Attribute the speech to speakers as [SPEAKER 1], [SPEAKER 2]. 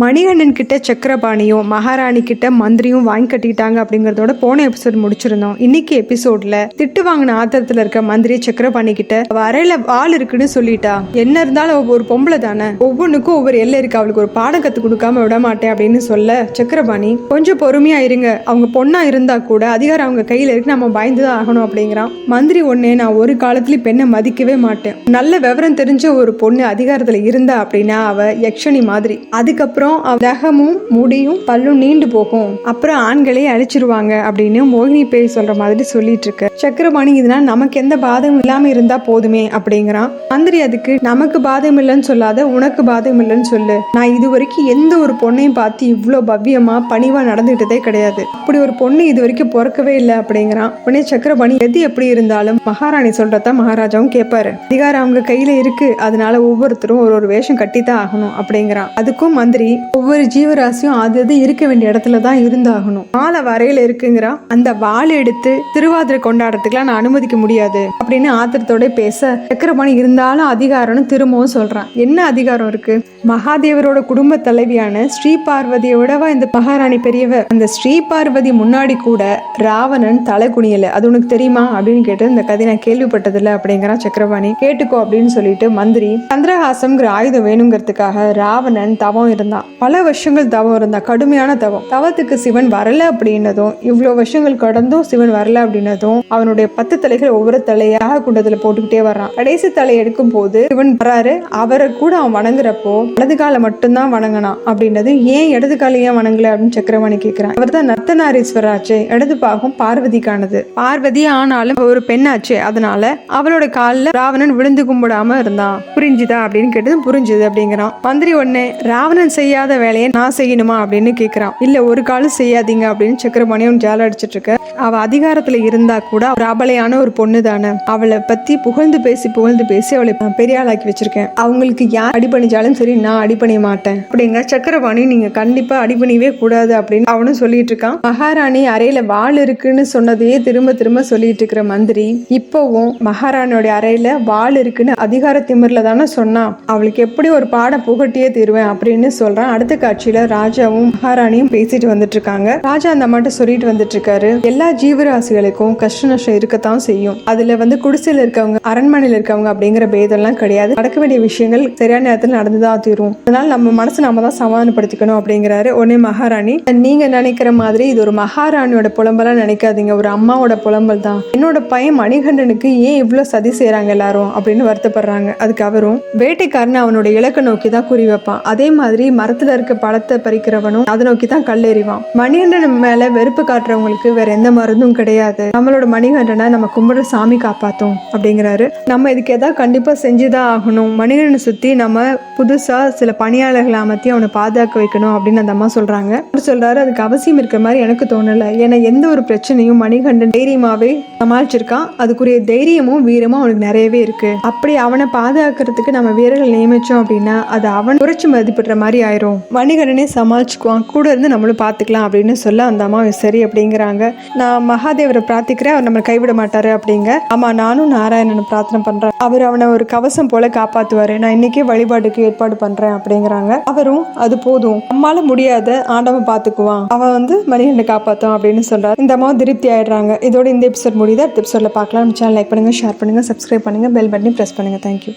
[SPEAKER 1] மணிகண்டன் கிட்ட சக்கரபாணியும் மகாராணி கிட்ட மந்திரியும் வாங்கி கட்டிட்டாங்க அப்படிங்கறதோட போன எபிசோட் முடிச்சிருந்தோம். இன்னைக்கு எபிசோட்ல திட்டு வாங்கின ஆத்திரத்துல இருக்க மந்திரி சக்கரபாணி கிட்ட அறையில ஆள் இருக்குன்னு சொல்லிட்டா, என்ன இருந்தாலும் ஒரு பொம்பளை தானே, ஒவ்வொன்றுக்கும் ஒவ்வொரு எல்லை இருக்கு, அவளுக்கு ஒரு பாடம் கத்து கொடுக்காம விட மாட்டேன் அப்படின்னு சொல்ல சக்கரபாணி கொஞ்சம் பொறுமையா இருங்க, அவங்க பொண்ணா இருந்தா கூட அதிகாரம் அவங்க கையில இருக்கு, நம்ம பயந்துதான் ஆகணும் அப்படிங்கிறான். மந்திரி ஒன்னே, நான் ஒரு காலத்துலயும் பெண்ணை மதிக்கவே மாட்டேன், நல்ல விவரம் தெரிஞ்ச ஒரு பொண்ணு அதிகாரத்துல இருந்தா அப்படின்னா அவ யக்ஷணி மாதிரி, அதுக்கப்புறம் தகமும் முடியும் பல்லும் நீண்டு போகும், அப்புறம் ஆண்களே அழிச்சிருவாங்க அப்படின்னு மோகினி பேய் சொல்ற மாதிரி சொல்லிட்டு இருக்கு. சக்கரபாணி இதனால நமக்கு எந்த பாதகம் இல்லாம இருந்தா போதுமே அப்படிங்கிறான். மந்திரி அதுக்கு, நமக்கு பாதகம் இல்லைன்னு சொல்லாத, உனக்கு பாதகம் இல்லைன்னு சொல்லு, நான் இது வரைக்கும் எந்த ஒரு பொண்ணையும் பார்த்து இவ்வளவு பவ்யமா பணிவா நடந்துகிட்டதே கிடையாது, அப்படி ஒரு பொண்ணு இது வரைக்கும் பிறக்கவே இல்லை அப்படிங்கிறான். உடனே சக்கரபாணி, எது எப்படி இருந்தாலும் மகாராணி சொல்றத மகாராஜாவும் கேட்பாரு, அதிகாரம் அவங்க கையில இருக்கு, அதனால ஒவ்வொருத்தரும் ஒரு வேஷம் கட்டித்தான் ஆகணும் அப்படிங்கிறான். அதுக்கும் மந்திரி, ஒவ்வொரு ஜீவராசியும் அது இருக்க வேண்டிய இடத்துலதான் இருந்தாகணும், மாலை வரையில இருக்குங்கிறா, அந்த வாள் எடுத்து திருவாதிரை கொண்டாடுறதுக்குலாம் நான் அனுமதிக்க முடியாது அப்படின்னு ஆத்திரத்தோட பேச சக்கரபாணி, இருந்தாலும் அதிகாரம்னு திரும்பவும் சொல்றான். என்ன அதிகாரம் இருக்கு, மகாதேவரோட குடும்ப தலைவியான ஸ்ரீ பார்வதியோடவா இந்த மகாராணி பெரியவ, அந்த ஸ்ரீ பார்வதி முன்னாடி கூட ராவணன் தலை குனியல, அது உனக்கு தெரியுமா அப்படின்னு கேட்டு, இந்த கதை நான் கேள்விப்பட்டதில்லை அப்படிங்கிறான் சக்கரபாணி. கேட்டுக்கோ அப்படின்னு சொல்லிட்டு மந்திரி, சந்திரஹாசம்ங்கிற ஆயுதம் வேணுங்கிறதுக்காக ராவணன் தவம் இருந்தான், பல வருஷங்கள் தவம் இருந்தா, கடுமையான தவம், தவத்துக்கு சிவன் வரல அப்படின்னதும், இவ்வளவு வருஷங்கள் கடந்தும் சிவன் வரல அப்படின்னதும் அவனுடைய 10 தலைகள் ஒவ்வொரு தலையாக குண்டத்துல போட்டுக்கிட்டே வர்றான். கடைசி தலை எடுக்கும் போது சிவன் வராரு, அவரை கூட அவன் வணங்குறப்போ வலது காலை மட்டும்தான் வணங்கினான் அப்படின்னது, ஏன் இடது காலை ஏன் வணங்கல அப்படின்னு சக்கரவாணி கேட்கிறான். அவர் தான் நர்த்தநாரீஸ்வராச்சு, இடது பாகம் பார்வதிக்கானது, பார்வதி ஆனாலும் ஒரு பெண்ணாச்சு, அதனால அவளோட காலில் ராவணன் விழுந்து கும்பிடாம இருந்தான், புரிஞ்சுதா அப்படின்னு கேட்டது, புரிஞ்சுது அப்படிங்கிறான். மந்திரி ஒண்ணு, ராவணன் செய்யாத வேலையை நான் செய்யணுமா அப்படின்னு கேட்கிறான். இல்ல, ஒரு காலம் செய்யாதீங்க அப்படின்னு சக்கரபாணியும் ஜால அடிச்சிட்டு இருக்க. அவ அதிகாரத்துல இருந்தா கூட ஒரு அபலையான ஒரு பொண்ணு தானே, அவளை பத்தி புகழ்ந்து பேசி அவளை பெரிய ஆளாக்கி வச்சிருக்கேன், அவங்களுக்கு யார் அடிபணிஞ்சாலும் சரி நான் அடிபணிய மாட்டேன் அப்படிங்க. சக்கரபாணி, நீங்க கண்டிப்பா அடிபணியவே கூடாது அப்படின்னு அவனும் சொல்லிட்டு இருக்கான். மகாராணி அறையில வாள் இருக்குன்னு சொன்னதையே திரும்ப திரும்ப சொல்லிட்டு இருக்கிற மந்திரி இப்பவும் மகாராணியோட அறையில வாள் இருக்குன்னு அதிகார திமிர்ல தானே சொன்னா, அவளுக்கு எப்படி ஒரு பாடம் புகட்டியே தீருவேன் அப்படின்னு சொல்றான். அடுத்த காட்சியில ராஜாவும் மகாராணியும் பேசிட்டு வந்துட்டு இருக்காங்க. ராஜா அந்த அம்மாட்ட சொல்லிட்டு வந்துட்டு இருக்காரு, எல்லா ஜீவராசிகளுக்கும் கஷ்ட நஷ்டம் இருக்கத்தான் செய்யும், அதுல குடிசையில இருக்கவங்க அரண்மனையில இருக்கவங்க அப்படிங்கிற பேதெல்லாம் கிடையாது, நடக்க வேண்டிய விஷயங்கள் சரியான நேரத்தில் நடந்துதான் தீரும், அதனால நம்ம மனசை நாம தான் சமாதானப்படுத்திக்கணும் அப்படிங்கிறாரு. உடனே மகாராணி, நீங்க நினைக்கிற மாதிரி இது ஒரு மகாராணியோட புலம்பெல்லாம் நினைக்காதீங்க, ஒரு அம்மாவோட புலம்பல் தான், என்னோட பையன் மணிகண்டனுக்கு ஏன் இவ்வளவு சதி செய்யறாங்க எல்லாரும் அப்படின்னு வருத்தப்படுறாங்க. அதுக்கு அவரும், வேட்டைக்காரன் அவனோட இலக்கை நோக்கி தான் குறி வைப்பான், அதே மாதிரி மரத்துல இருக்க பழத்தை பறிக்கிறவனும் அதை நோக்கி தான் கல்லெறிவான், மணிகண்டன் மேல வெறுப்பு காட்டுறவங்களுக்கு வேற எந்த மருந்தும் கிடையாது, நம்மளோட மணிகண்டனை நம்ம கும்பிடுற சாமி காப்பாத்தும் அப்படிங்கிறாரு. நம்ம இதுக்கு ஏதாவது கண்டிப்பா செஞ்சுதான் ஆகணும், மணிகண்டனை சுத்தி நம்ம புதுசா சில பணியாளர்களை அமர்த்தி அவனை பாதுகாக்க வைக்கணும் அப்படின்னு அந்த அம்மா சொல்றாங்க. சொல்றாரு, அதுக்கு அவசியம் இருக்கிற மாதிரி எனக்கு தோணல, ஏன்னா எந்த ஒரு பிரச்சனையும் மணிகண்டன் தைரியமாவே சமாளிச்சிருக்கான், அதுக்குரிய தைரியமும் வீரமும் அவனுக்கு நிறையவே இருக்கு, அப்படி அவனை பாதுகாக்கிறதுக்கு நம்ம வீரர்கள் நியமிச்சோம் அப்படின்னா அது அவன் குறைச்சு மதிப்பிடுற மாதிரி ஆயிரும், மணிகண்டனே சமாளிச்சுக்குவான், கூட இருந்து நம்மளும் பார்த்துக்கலாம் அப்படின்னு சொல்ல அந்த அம்மா சரி அப்படிங்கிறாங்க. நான் மகாதேவரை பிரார்த்திக்கிறேன், அவர் நம்மளை கைவிட மாட்டாரு அப்படிங்க. ஆமா, நானும் நாராயணனை பிரார்த்தனை பண்றேன், அவர் அவனை ஒரு கவசம் போல காப்பாத்துவாரு, நான் இன்னைக்கே வழிபாட்டுக்கு ஏற்பாடு பண்றேன் அப்படிங்கிறாங்க. அவரும், அது போதும், நம்மளால முடியாத ஆண்டவன் பார்த்துக்குவான், அவன் மணிகண்டனை காப்பாத்தும் அப்படின்னு சொல்றாரு. இந்த அம்மா திருப்தி ஆயிடுறாங்க. இதோட இந்த எபிசோட் முடியுது. அடுத்த எபிசோட்ல பார்க்கலாம். சேனல் லைக் பண்ணுங்க, ஷேர் பண்ணுங்க, சப்ஸ்கிரைப் பண்ணுங்க, பெல் பட்டனை பிரஸ் பண்ணுங்க. தேங்க்யூ.